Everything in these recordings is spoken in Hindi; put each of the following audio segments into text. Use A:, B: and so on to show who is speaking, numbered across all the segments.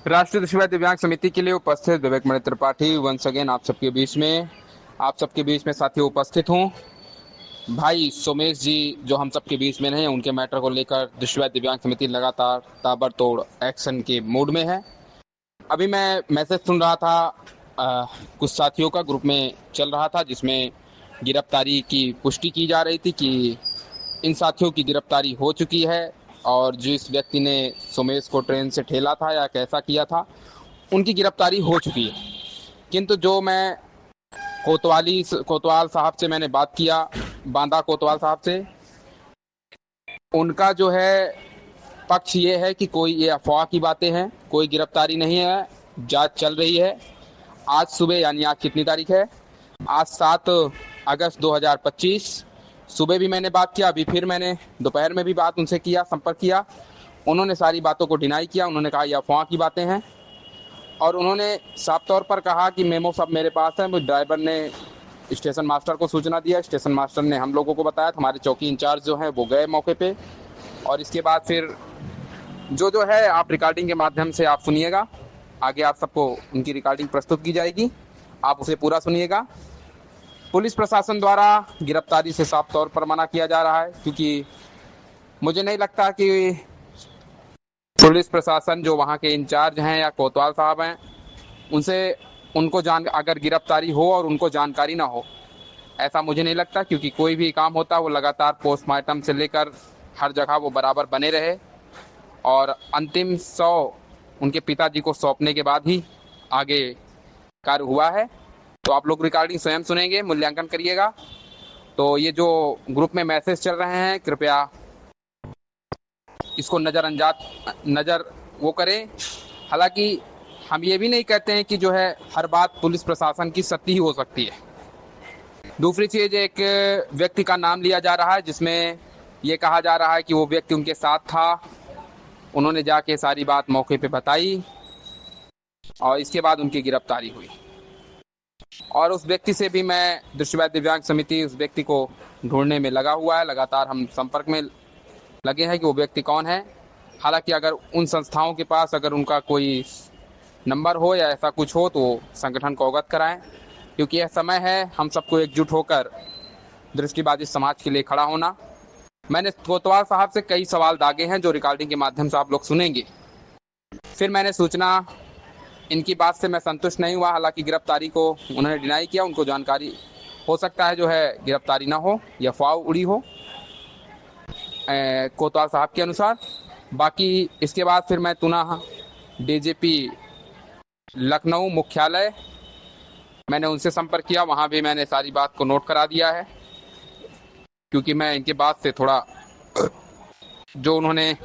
A: राष्ट्रीय दृष्टिबाधित दिव्यांग समिति के लिए उपस्थित विवेक मणि त्रिपाठी वंस अगेन आप सबके बीच में साथियों उपस्थित हूँ। भाई सोमेश जी जो हम सबके बीच में नहीं, उनके मैटर को लेकर दृष्टिबाधित दिव्यांग समिति लगातार ताबड़तोड़ एक्शन के मूड में है। अभी मैं मैसेज सुन रहा था, कुछ साथियों का ग्रुप में चल रहा था, जिसमें गिरफ्तारी की पुष्टि की जा रही थी कि इन साथियों की गिरफ्तारी हो चुकी है और जिस व्यक्ति ने सोमेश को ट्रेन से ठेला था या कैसा किया था, उनकी गिरफ्तारी हो चुकी है। किंतु जो मैं कोतवाल साहब से मैंने बात किया, बांदा कोतवाल साहब से, उनका जो है पक्ष ये है कि कोई ये अफवाह की बातें हैं, कोई गिरफ्तारी नहीं है, जांच चल रही है। आज सुबह, यानी आज कितनी तारीख है, आज 7 अगस्त 2025, सुबह भी मैंने बात किया, अभी फिर मैंने दोपहर में भी बात उनसे किया, संपर्क किया। उन्होंने सारी बातों को डिनाई किया। उन्होंने कहा ये अफवाह की बातें हैं और उन्होंने साफ तौर पर कहा कि मेमो सब मेरे पास है। मुझ ड्राइवर ने स्टेशन मास्टर को सूचना दिया, स्टेशन मास्टर ने हम लोगों को बताया, हमारे चौकी इंचार्ज जो हैं वो गए मौके पे और इसके बाद फिर जो है आप रिकॉर्डिंग के माध्यम से आप सुनिएगा। आगे आप सबको उनकी रिकॉर्डिंग प्रस्तुत की जाएगी, आप उसे पूरा सुनिएगा। पुलिस प्रशासन द्वारा गिरफ्तारी से साफ तौर पर मना किया जा रहा है, क्योंकि मुझे नहीं लगता कि पुलिस प्रशासन जो वहाँ के इंचार्ज हैं या कोतवाल साहब हैं, उनको अगर गिरफ्तारी हो और उनको जानकारी ना हो, ऐसा मुझे नहीं लगता। क्योंकि कोई भी काम होता है वो लगातार पोस्टमार्टम से लेकर हर जगह वो बराबर बने रहे और अंतिम 100 उनके पिताजी को सौंपने के बाद ही आगे कार्य हुआ है। तो आप लोग रिकॉर्डिंग स्वयं सुनेंगे, मूल्यांकन करिएगा। तो ये जो ग्रुप में मैसेज चल रहे हैं, कृपया इसको नज़र वो करें। हालांकि हम ये भी नहीं कहते हैं कि जो है हर बात पुलिस प्रशासन की सत्य ही हो सकती है। दूसरी चीज़, एक व्यक्ति का नाम लिया जा रहा है जिसमें ये कहा जा रहा है कि वो व्यक्ति उनके साथ था, उन्होंने जाके सारी बात मौके पे बताई और इसके बाद उनकी गिरफ्तारी हुई। और उस व्यक्ति से भी मैं दृष्टिबाधित दिव्यांग समिति उस व्यक्ति को ढूंढने में लगा हुआ है, लगातार हम संपर्क में लगे हैं कि वो व्यक्ति कौन है। हालांकि अगर उन संस्थाओं के पास अगर उनका कोई नंबर हो या ऐसा कुछ हो तो संगठन को अवगत कराएं, क्योंकि यह समय है हम सबको एकजुट होकर दृष्टिबाधित समाज के लिए खड़ा होना। मैंने कोतवाल साहब से कई सवाल दागे हैं जो रिकॉर्डिंग के माध्यम से आप लोग सुनेंगे। फिर मैंने सूचना, इनकी बात से मैं संतुष्ट नहीं हुआ। हालांकि गिरफ्तारी को उन्होंने डिनाई किया, उनको जानकारी हो सकता है जो है गिरफ्तारी ना हो या अफवाह उड़ी हो कोतवाल साहब के अनुसार। बाकी इसके बाद फिर मैं पुनः डीजीपी लखनऊ मुख्यालय, मैंने उनसे संपर्क किया, वहाँ भी मैंने सारी बात को नोट करा दिया है, क्योंकि मैं इनके बात से थोड़ा जो उन्होंने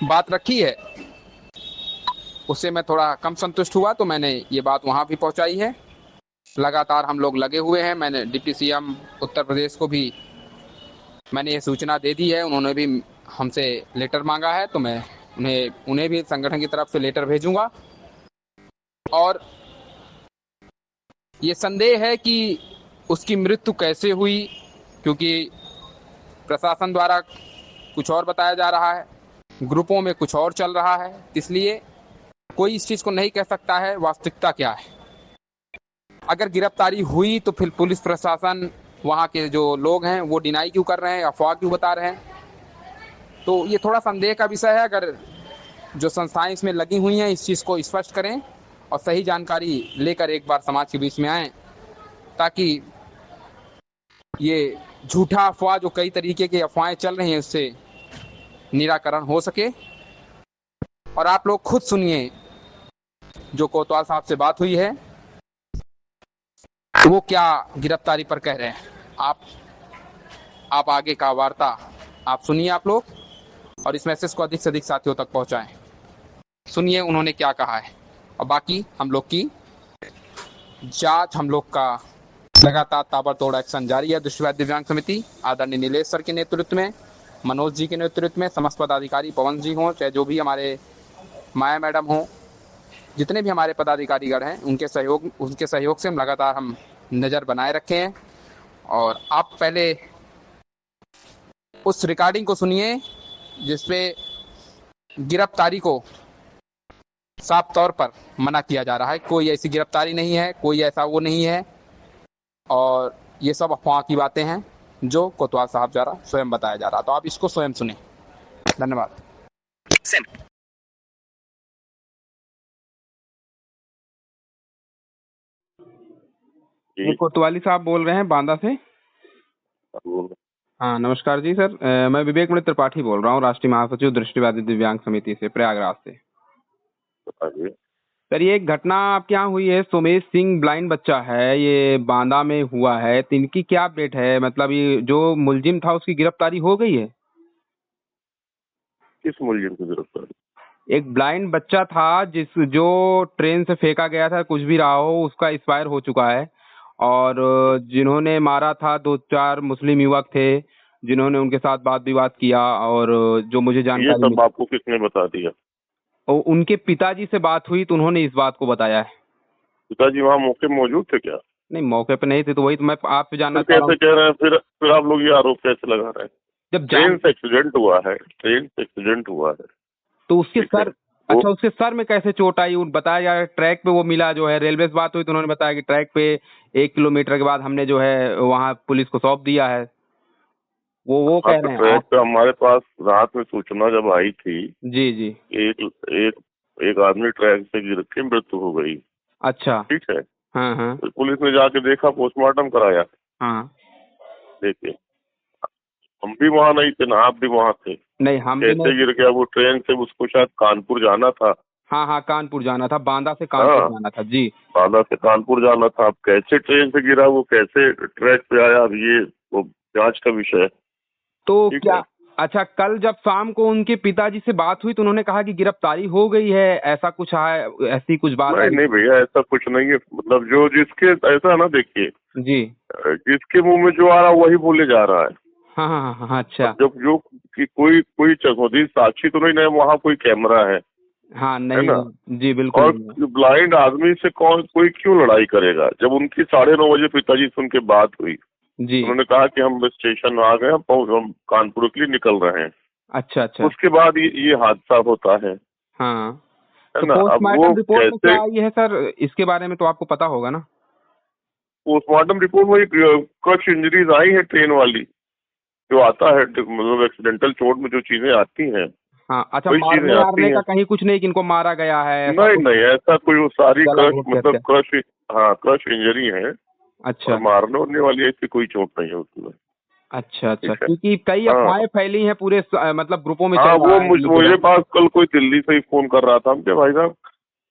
A: बात रखी है उससे मैं थोड़ा कम संतुष्ट हुआ, तो मैंने ये बात वहाँ भी पहुँचाई है। लगातार हम लोग लगे हुए हैं। मैंने डिप्टी सीएम उत्तर प्रदेश को भी मैंने ये सूचना दे दी है, उन्होंने भी हमसे लेटर मांगा है, तो मैं उन्हें भी संगठन की तरफ से लेटर भेजूंगा। और ये संदेह है कि उसकी मृत्यु कैसे हुई, क्योंकि प्रशासन द्वारा कुछ और बताया जा रहा है, ग्रुपों में कुछ और चल रहा है, इसलिए कोई इस चीज़ को नहीं कह सकता है वास्तविकता क्या है। अगर गिरफ्तारी हुई तो फिर पुलिस प्रशासन, वहाँ के जो लोग हैं वो डिनाई क्यों कर रहे हैं, अफवाह क्यों बता रहे हैं, तो ये थोड़ा संदेह का विषय है। अगर जो संस्थाएं इसमें लगी हुई हैं इस चीज़ को स्पष्ट करें और सही जानकारी लेकर एक बार समाज के बीच में आएँ, ताकि ये झूठा अफवाह, जो कई तरीके की अफवाहें चल रही हैं, उससे निराकरण हो सके। और आप लोग खुद सुनिए जो कोतवाल साहब से बात हुई है वो क्या गिरफ्तारी पर कह रहे हैं। आप आगे का वार्ता आप सुनिए आप लोग, और इस मैसेज को अधिक से अधिक साथियों तक पहुंचाएं। सुनिए उन्होंने क्या कहा है। और बाकी हम लोग की जांच, हम लोग का लगातार ताबड़तोड़ एक्शन जारी है। दृष्टिबाधित दिव्यांग समिति आदरणीय नीलेश सर के नेतृत्व में, मनोज जी के नेतृत्व में, समस्त पदाधिकारी, पवन जी हों चाहे जो भी हमारे माया मैडम हों, जितने भी हमारे पदाधिकारीगण हैं, उनके सहयोग से हम लगातार नज़र बनाए रखे हैं। और आप पहले उस रिकॉर्डिंग को सुनिए जिसपे गिरफ्तारी को साफ तौर पर मना किया जा रहा है। कोई ऐसी गिरफ्तारी नहीं है, कोई ऐसा वो नहीं है, और ये सब अफवाह की बातें हैं जो कोतवाल साहब द्वारा स्वयं बताया जा रहा। तो आप इसको स्वयं सुने। धन्यवाद। ये कोतवाली साहब बोल रहे हैं बांदा से। हाँ नमस्कार जी सर, मैं विवेक मणि त्रिपाठी बोल रहा हूँ, राष्ट्रीय महासचिव दृष्टिबाधित दिव्यांग समिति से, प्रयागराज से। सर ये एक घटना आपके यहाँ हुई है, सोमेश सिंह ब्लाइंड बच्चा है, ये बांदा में हुआ है, तो इनकी क्या अपडेट है? मतलब ये जो मुलजिम था उसकी गिरफ्तारी हो गई है?
B: किस मुलजिम की गिरफ्तारी?
A: एक ब्लाइंड बच्चा था जो ट्रेन से फेंका गया था, कुछ भी रहा हो, उसका एक्सपायर हो चुका है, और जिन्होंने मारा था 2-4 मुस्लिम युवक थे जिन्होंने उनके साथ वाद विवाद किया, और जो मुझे जानकारी
B: ये सब आपको किसने बता दिया?
A: उनके पिताजी से बात हुई तो उन्होंने इस बात को बताया है।
B: पिताजी वहाँ मौके में मौजूद थे क्या?
A: नहीं, मौके पे नहीं थे, तो वही तो मैं आपसे जानना
B: चाह रहा हूँ। कैसे कह रहे हैं फिर आप लोग ये आरोप कैसे लगा रहे हैं?
A: जब
B: ट्रेन से एक्सीडेंट हुआ है, ट्रेन से एक्सीडेंट हुआ है
A: तो उसके सर, अच्छा उसके सर में कैसे चोट आई? बताया जा रहा है ट्रैक पे वो मिला जो है, रेलवे से बात हुई तो उन्होंने बताया कि ट्रैक पे 1 किलोमीटर के बाद हमने जो है वहाँ पुलिस को सौंप दिया है। वो कह रहे हैं।
B: ट्रैक पे हमारे पास रात में सूचना जब आई थी
A: जी जी,
B: एक आदमी ट्रैक से गिर के मृत्यु हो गई।
A: अच्छा
B: ठीक है।
A: हाँ हाँ,
B: तो पुलिस ने जाके देखा, पोस्टमार्टम कराया।
A: हाँ
B: देखिए हम भी वहाँ नहीं थे ना, आप भी वहाँ थे।
A: नहीं, हम
B: कैसे गिर गया? वो ट्रेन से उसको शायद कानपुर जाना था।
A: हाँ हाँ, कानपुर जाना था, बांदा से कानपुर जाना था जी।
B: बांदा से कानपुर जाना था। अब कैसे ट्रेन से गिरा, वो कैसे ट्रैक पे आया, अब ये वो जांच का विषय है।
A: तो क्या, अच्छा कल जब शाम को उनके पिताजी से बात हुई तो उन्होंने कहा कि गिरफ्तारी हो गई है, ऐसा कुछ है? ऐसी कुछ बात?
B: नहीं भैया, ऐसा कुछ नहीं है। मतलब जो जिसके ऐसा ना, देखिए
A: जी,
B: जिसके मुंह में जो आ रहा है वही बोले जा रहा है।
A: हाँ हाँ हाँ, अच्छा।
B: जब जो कि कोई चौधरी साक्षी तो नहीं, वहाँ कोई कैमरा है?
A: हाँ नहीं, जी बिल्कुल।
B: और ब्लाइंड आदमी से कोई क्यों लड़ाई करेगा? जब उनकी 9:30 बजे पिताजी से उनके बात हुई
A: जी,
B: उन्होंने कहा कि हम स्टेशन आ गए, हम कानपुर के लिए निकल रहे हैं।
A: अच्छा अच्छा,
B: उसके बाद ये हादसा होता है।
A: हाँ।
B: है
A: तो
B: ना? अब
A: पोस्टमार्टम
B: वो
A: रिपोर्ट में क्या
B: कैसे?
A: आई है सर, इसके बारे में तो आपको पता होगा ना?
B: पोस्टमार्टम रिपोर्ट में कुछ इंजरीज आई है ट्रेन वाली, जो आता है मतलब एक्सीडेंटल चोट में जो चीजें आती हैं।
A: हाँ, अच्छा, मारने का कहीं कुछ नहीं कि इनको मारा गया है?
B: नहीं, ऐसा कोई, वो सारी क्रश इंजरी है।
A: अच्छा,
B: मारने होने वाली ऐसी कोई चोट नहीं है उसमें।
A: अच्छा अच्छा, क्योंकि कई अफवाहें फैली हैं पूरे मतलब ग्रुपों में।
B: हाँ, वो मुझे पास कल कोई दिल्ली से ही फोन कर रहा था। क्या भाई साहब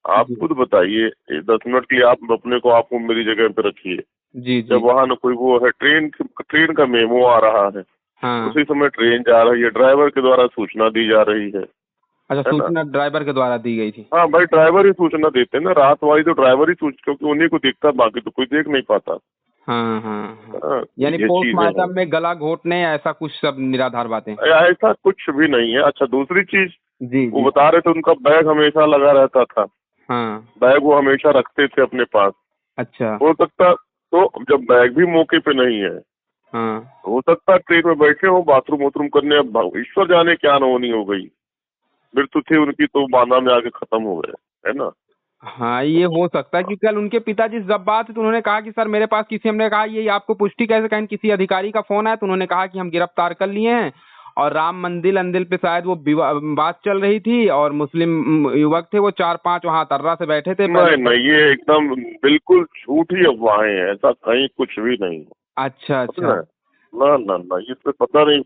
B: आप खुद बताइए, 10 मिनट के लिए आप अपने को आपको मेरी जगह पे रखिए।
A: जी,
B: जब वहाँ न कोई वो है, ट्रेन का मेमो आ रहा है,
A: हाँ,
B: उसी समय ट्रेन जा रही है, ड्राइवर के द्वारा सूचना दी जा रही है।
A: अच्छा, सूचना ड्राइवर के द्वारा दी गई थी?
B: हाँ भाई, ड्राइवर ही सूचना देते हैं ना, रात वाली तो ड्राइवर ही क्योंकि उन्हीं को दिखता, बाकी तो कोई देख नहीं पाता।
A: हाँ हाँ, यानी पोस्टमार्टम में गला घोटने ऐसा कुछ सब निराधार बातें?
B: ऐसा कुछ भी नहीं है। अच्छा, दूसरी चीज,
A: जी,
B: वो बता रहे थे उनका बैग हमेशा लगा रहता था।
A: हाँ,
B: बैग वो हमेशा रखते थे अपने पास।
A: अच्छा,
B: हो सकता तो जब बैग भी मौके पे नहीं है,
A: हाँ,
B: हो सकता ट्रेन में बैठे हो बाथरूम वाथरूम करने, अब ईश्वर जाने क्या अनहोनी हो गई, मृत्यु थी उनकी तो बांदा में आके खत्म हो गए, है ना?
A: हाँ, ये हो सकता है, क्योंकि कल उनके पिताजी से जब बात तो उन्होंने कहा कि सर मेरे पास किसी, हमने कहा ये आपको पुष्टि कैसे, कहीं किसी अधिकारी का फोन आया तो उन्होंने कहा कि हम गिरफ्तार कर लिए हैं, और राम मंदिर अंदिल पे शायद वो बात चल रही थी, और मुस्लिम युवक थे वो 4-5 वहाँ तर्रा से बैठे थे।
B: नहीं, ये एकदम बिल्कुल झूठी अफवाहें हैं, ऐसा कहीं कुछ भी नहीं।
A: अच्छा अच्छा,
B: ना, ये तो पता नहीं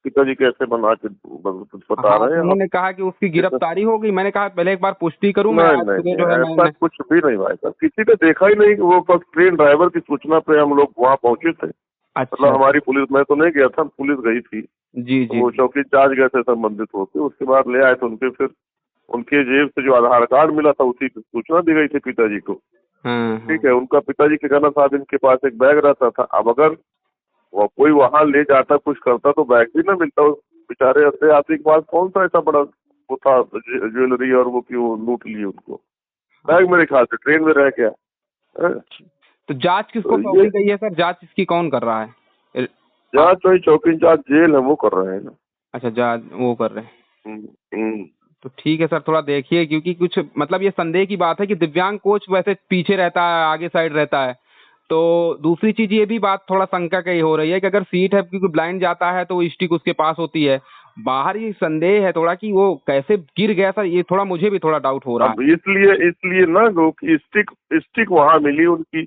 B: पिताजी कैसे बना के बता रहे हैं।
A: उन्होंने कहा कि उसकी गिरफ्तारी हो गई। मैंने कहा पहले एक बार पुष्टि करूं मैं।
B: नहीं, ऐसा कुछ भी नहीं भाई साहब, किसी ने देखा ही नहीं। वो बस ट्रेन ड्राइवर की सूचना पे हम लोग वहाँ पहुंचे थे।
A: अच्छा,
B: मतलब हमारी पुलिस, मैं तो नहीं गया था, पुलिस गई थी।
A: जी जी,
B: वो चौकी इंचार्ज गए थे संबंधित होकर, उसके बाद ले आए थे उनके। फिर उनके जेब से जो आधार कार्ड मिला था उसी की सूचना दी गई थी पिताजी को। ठीक है, उनका पिताजी के कहना था इनके पास एक बैग रहता था। अब अगर वो कोई वहाँ ले जाता कुछ करता तो बैग भी ना मिलता। बेचारे अपने आदमी के पास कौन सा ऐसा बड़ा वो था ज्वेलरी, और वो क्यों लूट लिए उनको। बैग मेरे ख्याल से ट्रेन में रह गया।
A: तो जांच किसको सौंपी गई है सर? जांच इसकी कौन कर रहा है? जांच
B: वही चौकी इंचार्ज जेल है वो कर रहे हैं ना।
A: अच्छा, जांच वो कर रहे हैं। तो ठीक है सर, थोड़ा देखिए, क्योंकि कुछ मतलब ये संदेह की बात है कि दिव्यांग कोच वैसे पीछे रहता है, आगे साइड रहता है। तो दूसरी चीज ये भी बात थोड़ा शंका की हो रही है कि अगर सीट है, क्योंकि ब्लाइंड जाता है तो वो स्टिक उसके पास होती है, बाहर ये संदेह है थोड़ा कि वो कैसे गिर गया सर, ये थोड़ा मुझे भी थोड़ा डाउट हो रहा
B: अब इसलिए ना वो कि स्टिक वहां मिली उनकी।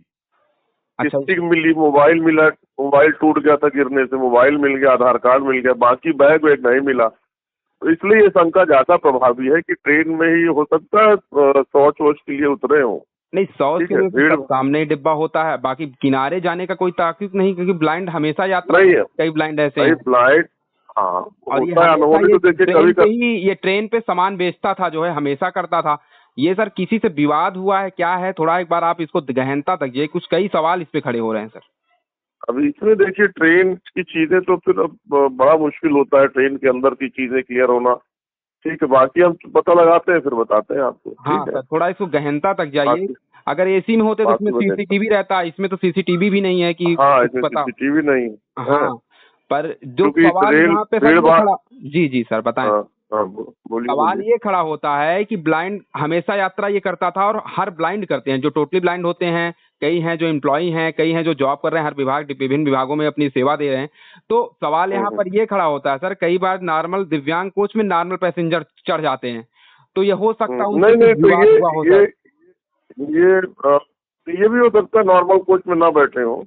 A: अच्छा।
B: स्टिक मिली, मोबाइल मिला, मोबाइल टूट गया था गिरने से, मोबाइल मिल गया, आधार कार्ड मिल गया, बाकी बैग वैग नहीं मिला। तो इसलिए ये शंका ज्यादा प्रभावी है कि ट्रेन में ही हो सकता है शौच वोच के लिए उतरे हो।
A: नहीं, शौच
B: ठीक
A: के
B: है,
A: लिए तो
B: भीड़
A: सब सामने ही डिब्बा होता है, बाकी किनारे जाने का कोई ताकीद नहीं, क्योंकि ब्लाइंड हमेशा यात्रा
B: नहीं है,
A: कई ब्लाइंड ऐसे
B: भाई
A: हैं।
B: ब्लाइंड, हाँ
A: और ये
B: होता है,
A: हमेशा
B: अनहोनी
A: ये
B: तो देखिए
A: ट्रेन
B: कभी
A: पे
B: कभी।
A: ही ये ट्रेन पे सामान बेचता था, जो है हमेशा करता था। ये सर किसी से विवाद हुआ है क्या है, थोड़ा एक बार आप इसको गहनता तक, ये कुछ कई सवाल इस पे खड़े हो रहे हैं सर।
B: अब इसमें देखिए ट्रेन की चीजें तो फिर अब बड़ा मुश्किल होता है, ट्रेन के अंदर की चीजें क्लियर होना। ठीक है, बाकी हम पता लगाते हैं फिर बताते हैं आपको।
A: हाँ
B: ठीक है,
A: सर, थोड़ा इसको गहनता तक जाइए।
B: बाकी
A: अगर एसी में होते तो इसमें
B: बाकी बताते
A: सीसीटीवी रहता, इसमें तो सीसीटीवी भी नहीं है कि
B: हैं। हाँ,
A: कुछ
B: इसमें
A: पता।
B: सीसीटीवी नहीं है,
A: हाँ, पर जो
B: क्योंकि
A: सवाल
B: रेल
A: यहाँ पे सर
B: भीड़
A: ये
B: भाड़।
A: खड़ा। जी जी सर, बताएं।
B: हाँ हाँ, बोलिए
A: सवाल
B: बोलिए।
A: ये खड़ा होता है कि ब्लाइंड हमेशा यात्रा ये करता था, और हर ब्लाइंड करते हैं, जो टोटली ब्लाइंड होते हैं, कई हैं जो एम्प्लॉई हैं, कई हैं जो जॉब कर रहे हैं, हर विभिन्न विभागों में अपनी सेवा दे रहे हैं। तो सवाल यहाँ पर ये खड़ा होता है सर, कई बार नॉर्मल दिव्यांग कोच में नॉर्मल पैसेंजर चढ़ जाते हैं, तो ये हो सकता है उनसे
B: नहीं
A: कुछ
B: तो
A: विवाद हुआ हो सर।
B: ये भी हो सकता है नॉर्मल कोच में ना बैठे हो।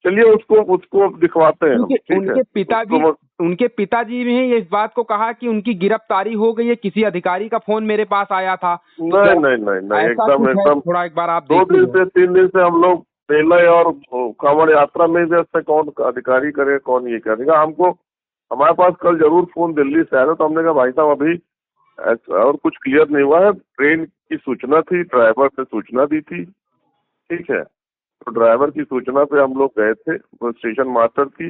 B: चलिए उसको अब दिखवाते हैं हम। ठीक है,
A: उनके पिताजी भी इस बात को कहा कि उनकी गिरफ्तारी हो गई है, किसी अधिकारी का फोन मेरे पास आया था। तो
B: नहीं,
A: ऐसा कुछ है,
B: एकदम
A: थोड़ा एक बार आप
B: 2 दिन
A: देखिए।
B: से 3 दिन से हम लोग मेले और कांवड़ यात्रा में व्यस्त है, कौन अधिकारी करे, कौन ये करेगा। हमारे पास कल जरूर फोन दिल्ली से आया था, तो हमने कहा भाई साहब अभी और कुछ क्लियर नहीं हुआ है। ट्रेन की सूचना थी, ड्राइवर से सूचना दी थी। ठीक है, तो ड्राइवर की सूचना पे हम लोग गए थे, वो स्टेशन मास्टर की,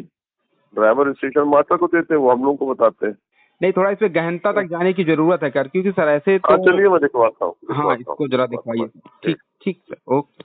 B: ड्राइवर स्टेशन मास्टर को देते हैं, वो हम लोग को बताते हैं।
A: नहीं, थोड़ा इसमें गहनता तक जाने की जरूरत है कर, क्योंकि सर ऐसे
B: हाँ
A: तो।
B: चलिए मैं दिखवाता हूँ।
A: हाँ, इसको जरा दिखवाइए। ठीक ठीक सर, ओके।